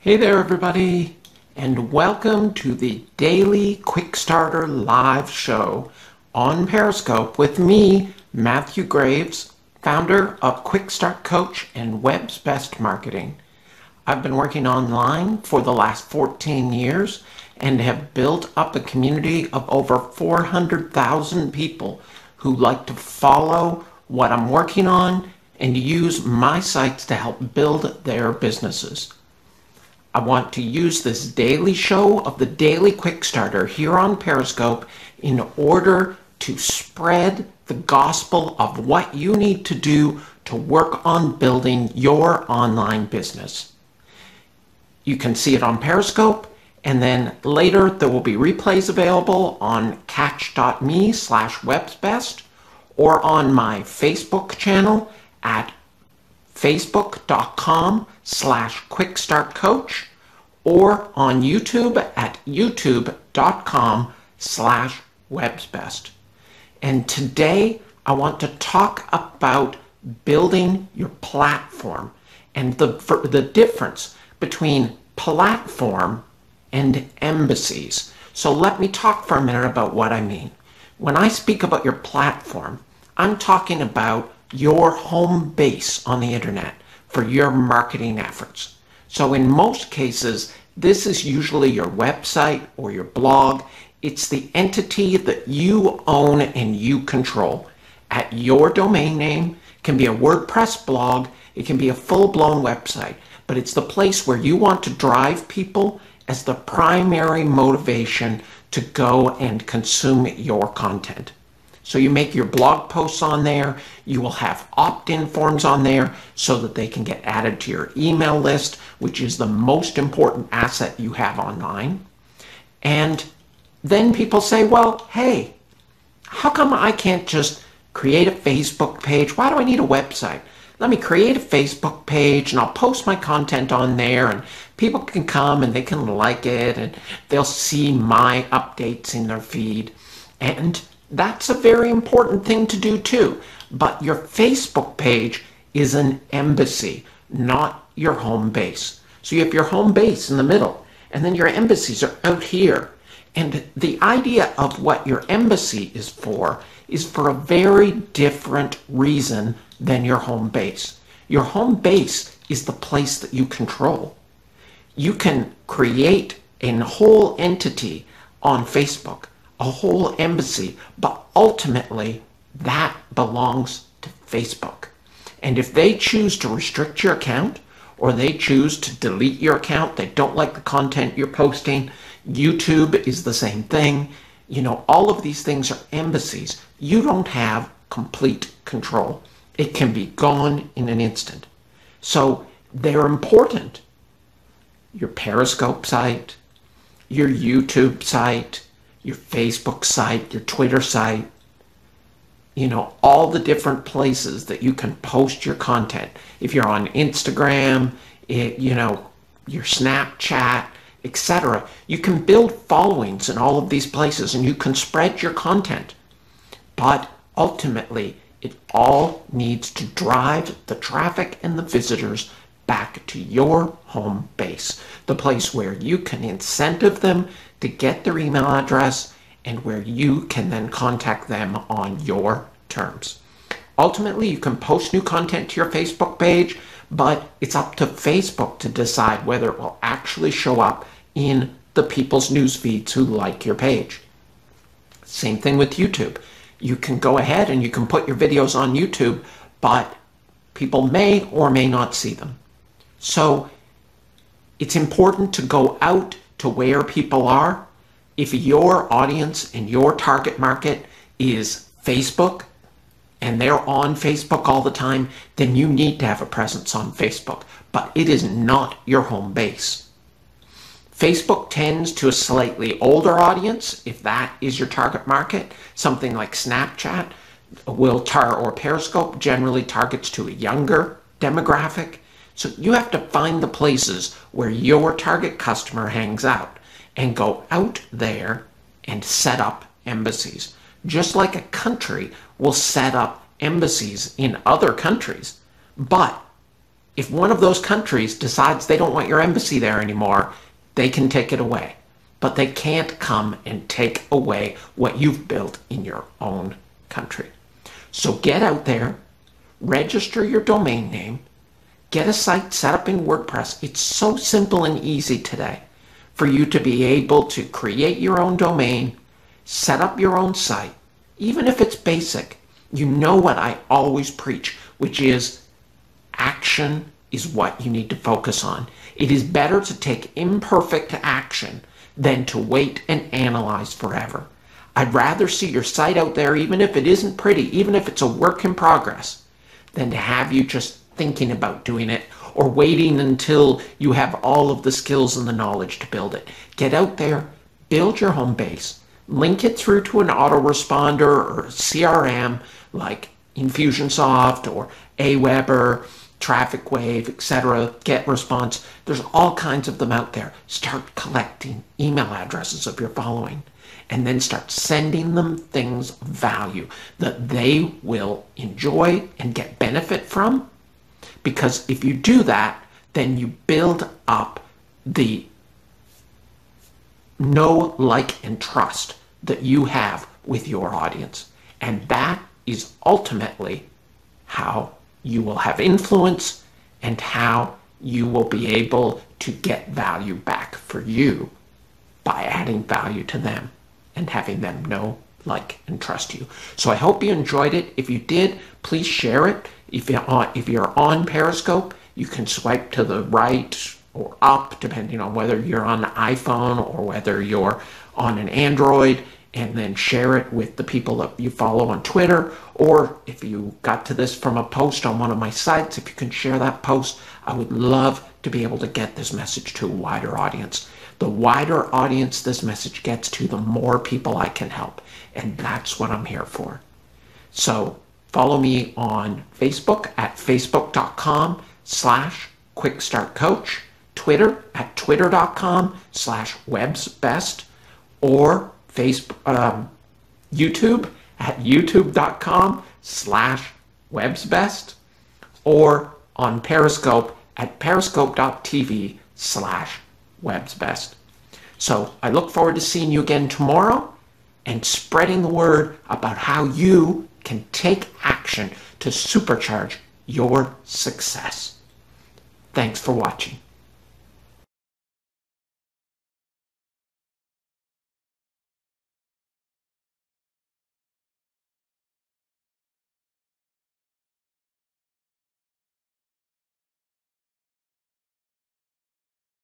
Hey there everybody, and welcome to the Daily Quick Starter live show on Periscope with me, Matthew Graves, founder of Quick Start Coach and Web's Best Marketing. I've been working online for the last 14 years and have built up a community of over 400,000 people who like to follow what I'm working on and use my sites to help build their businesses. I want to use this daily show of the Daily Quick Starter here on Periscope in order to spread the gospel of what you need to do to work on building your online business. You can see it on Periscope, and then later there will be replays available on catch.me/websbest or on my Facebook channel at facebook.com/quickstartcoach or on YouTube at youtube.com/websbest. And today I want to talk about building your platform and the difference between platform and embassies. So let me talk for a minute about what I mean. When I speak about your platform, I'm talking about your home base on the internet for your marketing efforts. So in most cases, this is usually your website or your blog. It's the entity that you own and you control. At your domain name, it can be a WordPress blog, it can be a full-blown website, but it's the place where you want to drive people as the primary motivation to go and consume your content. So you make your blog posts on there, you will have opt-in forms on there so that they can get added to your email list, which is the most important asset you have online. And then people say, well, hey, how come I can't just create a Facebook page? Why do I need a website? Let me create a Facebook page and I'll post my content on there and people can come and they can like it and they'll see my updates in their feed. And that's a very important thing to do too. But your Facebook page is an embassy, not your home base. So you have your home base in the middle, and then your embassies are out here. And the idea of what your embassy is for a very different reason than your home base. Your home base is the place that you control. You can create a whole entity on Facebook, a whole embassy, but ultimately that belongs to Facebook. And if they choose to restrict your account or they choose to delete your account, they don't like the content you're posting, YouTube is the same thing. You know, all of these things are embassies. You don't have complete control. It can be gone in an instant. So they're important. Your Periscope site, your YouTube site, your Facebook site, your Twitter site, you know, all the different places that you can post your content. If you're on Instagram, you know, your Snapchat, etc. You can build followings in all of these places and you can spread your content. But ultimately, it all needs to drive the traffic and the visitors back to your home base, the place where you can incentive them to get their email address and where you can then contact them on your terms. Ultimately, you can post new content to your Facebook page, but it's up to Facebook to decide whether it will actually show up in the people's news feeds who like your page. Same thing with YouTube. You can go ahead and you can put your videos on YouTube, but people may or may not see them. So it's important to go out to where people are. If your audience and your target market is Facebook and they're on Facebook all the time, then you need to have a presence on Facebook, but it is not your home base. Facebook tends to a slightly older audience, if that is your target market. Something like Snapchat or Periscope generally targets to a younger demographic. So you have to find the places where your target customer hangs out and go out there and set up embassies. Just like a country will set up embassies in other countries. But If one of those countries decides they don't want your embassy there anymore, they can take it away. But they can't come and take away what you've built in your own country. So get out there, register your domain name, get a site set up in WordPress. It's so simple and easy today for you to be able to create your own domain, set up your own site. Even if it's basic, you know what I always preach, which is action is what you need to focus on. It is better to take imperfect action than to wait and analyze forever. I'd rather see your site out there, even if it isn't pretty, even if it's a work in progress, than to have you just thinking about doing it or waiting until you have all of the skills and the knowledge to build it. Get out there, build your home base, link it through to an autoresponder or a CRM like Infusionsoft or Aweber, Traffic Wave, etc., GetResponse. There's all kinds of them out there. Start collecting email addresses of your following and then start sending them things of value that they will enjoy and get benefit from. Because if you do that, then you build up the know, like, and trust that you have with your audience. And that is ultimately how you will have influence and how you will be able to get value back for you by adding value to them and having them know, like, and trust you. So I hope you enjoyed it. If you did, please share it. If you're on Periscope, you can swipe to the right or up, depending on whether you're on the iPhone or whether you're on an Android, and then share it with the people that you follow on Twitter. Or if you got to this from a post on one of my sites, if you can share that post, I would love to be able to get this message to a wider audience. The wider audience this message gets to, the more people I can help. And that's what I'm here for. So follow me on Facebook at facebook.com/quickstartcoach, Twitter at twitter.com/websbest, or YouTube at youtube.com/websbest, or on Periscope at periscope.tv/websbest. So I look forward to seeing you again tomorrow and spreading the word about how you can take action to supercharge your success. Thanks for watching.